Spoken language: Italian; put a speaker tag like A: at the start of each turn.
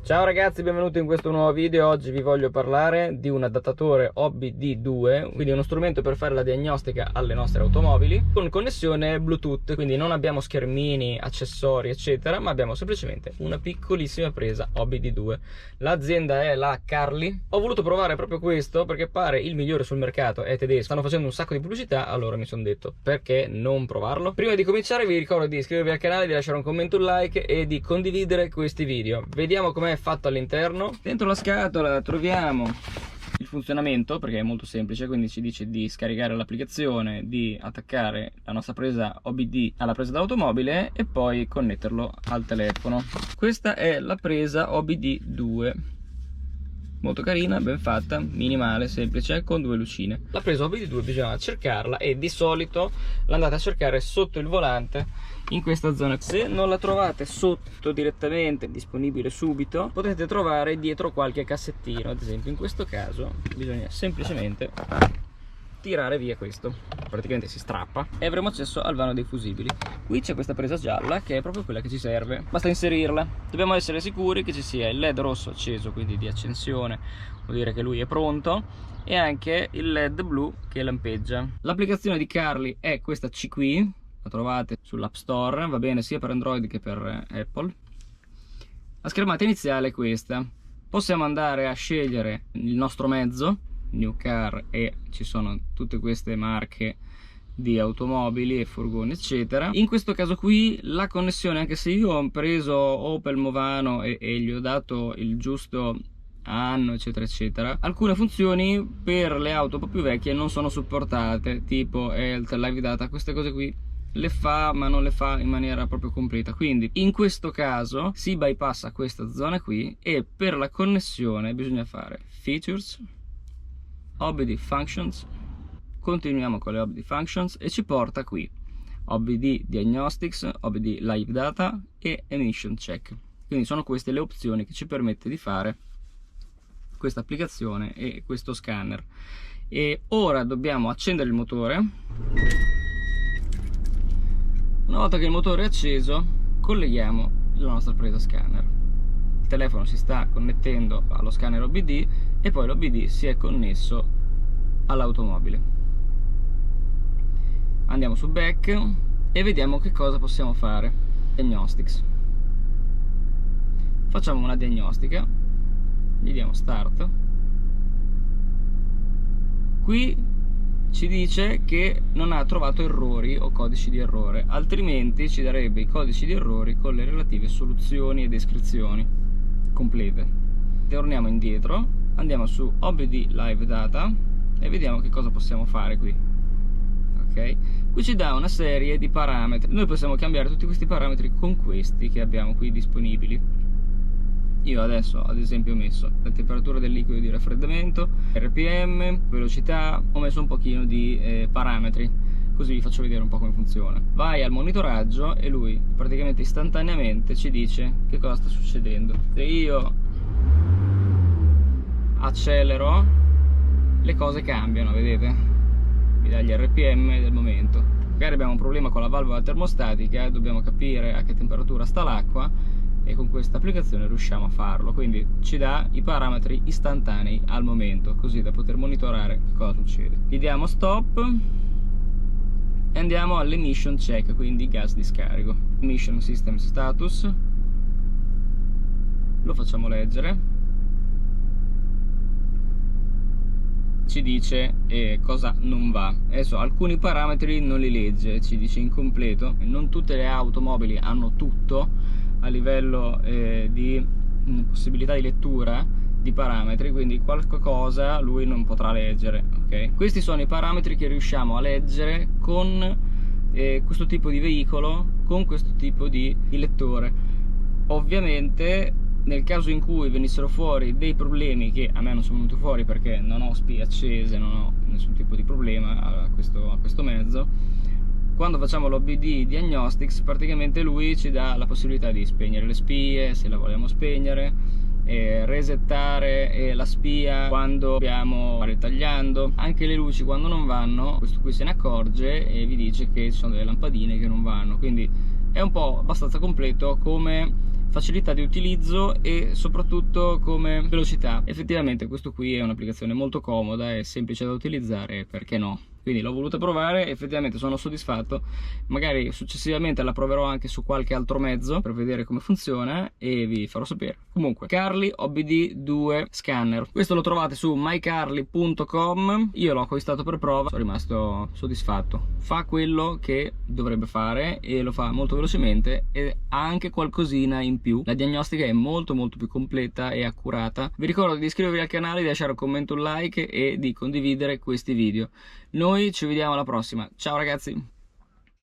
A: Ciao ragazzi, benvenuti in questo nuovo video. Oggi vi voglio parlare di un adattatore OBD2, quindi uno strumento per fare la diagnostica alle nostre automobili con connessione Bluetooth, quindi non abbiamo schermini, accessori eccetera, ma abbiamo semplicemente una piccolissima presa OBD2. L'azienda è la Carli. Ho voluto provare proprio questo perché pare il migliore sul mercato, è tedesco, stanno facendo un sacco di pubblicità, allora mi sono detto perché non provarlo. Prima di cominciare vi ricordo di iscrivervi al canale, di lasciare un commento, un like e di condividere questi video. Vediamo com'è fatto all'interno. Dentro la scatola troviamo il funzionamento, perché è molto semplice, quindi ci dice di scaricare l'applicazione, di attaccare la nostra presa OBD alla presa dell'automobile e poi connetterlo al telefono. Questa è la presa OBD2, molto carina, ben fatta, minimale, semplice, con due lucine. La presa OBD2 bisogna cercarla e di solito l'andate a cercare sotto il volante, in questa zona. Se non la trovate sotto direttamente, disponibile subito, potete trovare dietro qualche cassettino. Ad esempio in questo caso bisogna semplicemente tirare via questo, praticamente si strappa e avremo accesso al vano dei fusibili. Qui c'è questa presa gialla che è proprio quella che ci serve, basta inserirla. Dobbiamo essere sicuri che ci sia il led rosso acceso, quindi di accensione, vuol dire che lui è pronto, e anche il led blu che lampeggia. L'applicazione di Carli è questa C qui, la trovate sull'App Store, va bene sia per Android che per Apple. La schermata iniziale è questa. Possiamo andare a scegliere il nostro mezzo, New Car, e ci sono tutte queste marche di automobili e furgoni eccetera. In questo caso qui la connessione, anche se io ho preso Opel Movano e gli ho dato il giusto anno eccetera eccetera, alcune funzioni per le auto un po' più vecchie non sono supportate, tipo Health, Live Data, queste cose qui le fa ma non le fa in maniera proprio completa, quindi in questo caso si bypassa questa zona qui e per la connessione bisogna fare Features, OBD Functions, continuiamo con le OBD Functions e ci porta qui OBD Diagnostics, OBD Live Data e Emission Check. Quindi sono queste le opzioni che ci permette di fare questa applicazione e questo scanner. E ora dobbiamo accendere il motore. Una volta che il motore è acceso, colleghiamo la nostra presa scanner. Il telefono si sta connettendo allo scanner OBD e poi l'OBD si è connesso all'automobile. Andiamo su Back e vediamo che cosa possiamo fare. Diagnostics. Facciamo una diagnostica, gli diamo Start. Qui ci dice che non ha trovato errori o codici di errore, altrimenti ci darebbe i codici di errori con le relative soluzioni e descrizioni complete. Torniamo indietro, andiamo su OBD Live Data e vediamo che cosa possiamo fare qui. Ok, qui ci dà una serie di parametri, noi possiamo cambiare tutti questi parametri con questi che abbiamo qui disponibili. Io adesso ad esempio ho messo la temperatura del liquido di raffreddamento, RPM, velocità, ho messo un pochino di parametri, così vi faccio vedere un po' come funziona. Vai al monitoraggio e lui praticamente istantaneamente ci dice che cosa sta succedendo. Se io accelero, le cose cambiano, vedete? Mi dà gli RPM del momento. Magari abbiamo un problema con la valvola termostatica, dobbiamo capire a che temperatura sta l'acqua e con questa applicazione riusciamo a farlo, quindi ci dà i parametri istantanei al momento, così da poter monitorare cosa succede. Gli diamo Stop e andiamo all'Emission Check, quindi gas di scarico. Emission System Status, lo facciamo leggere, ci dice cosa non va. Adesso alcuni parametri non li legge, ci dice incompleto, non tutte le automobili hanno tutto a livello di possibilità di lettura di parametri, quindi qualcosa lui non potrà leggere. Okay? Questi sono i parametri che riusciamo a leggere con questo tipo di veicolo, con questo tipo di lettore. Ovviamente nel caso in cui venissero fuori dei problemi, che a me non sono venuti fuori perché non ho spie accese, non ho nessun tipo di problema a questo mezzo, quando facciamo l'OBD Diagnostics praticamente lui ci dà la possibilità di spegnere le spie se la vogliamo spegnere, resettare la spia quando dobbiamo fare tagliando, anche le luci quando non vanno, questo qui se ne accorge e vi dice che ci sono delle lampadine che non vanno, quindi è un po' abbastanza completo come facilità di utilizzo e soprattutto come velocità. Effettivamente questo qui è un'applicazione molto comoda e semplice da utilizzare, perché no? Quindi l'ho voluta provare, effettivamente sono soddisfatto. Magari successivamente la proverò anche su qualche altro mezzo per vedere come funziona e vi farò sapere. Comunque, Carli OBD 2 Scanner, questo lo trovate su mycarli.com. io l'ho acquistato per prova, sono rimasto soddisfatto. Fa quello che dovrebbe fare e lo fa molto velocemente e ha anche qualcosina in più. La diagnostica è molto più completa e accurata. Vi ricordo di iscrivervi al canale, di lasciare un commento, un like e di condividere questi video. Noi ci vediamo alla prossima, ciao ragazzi!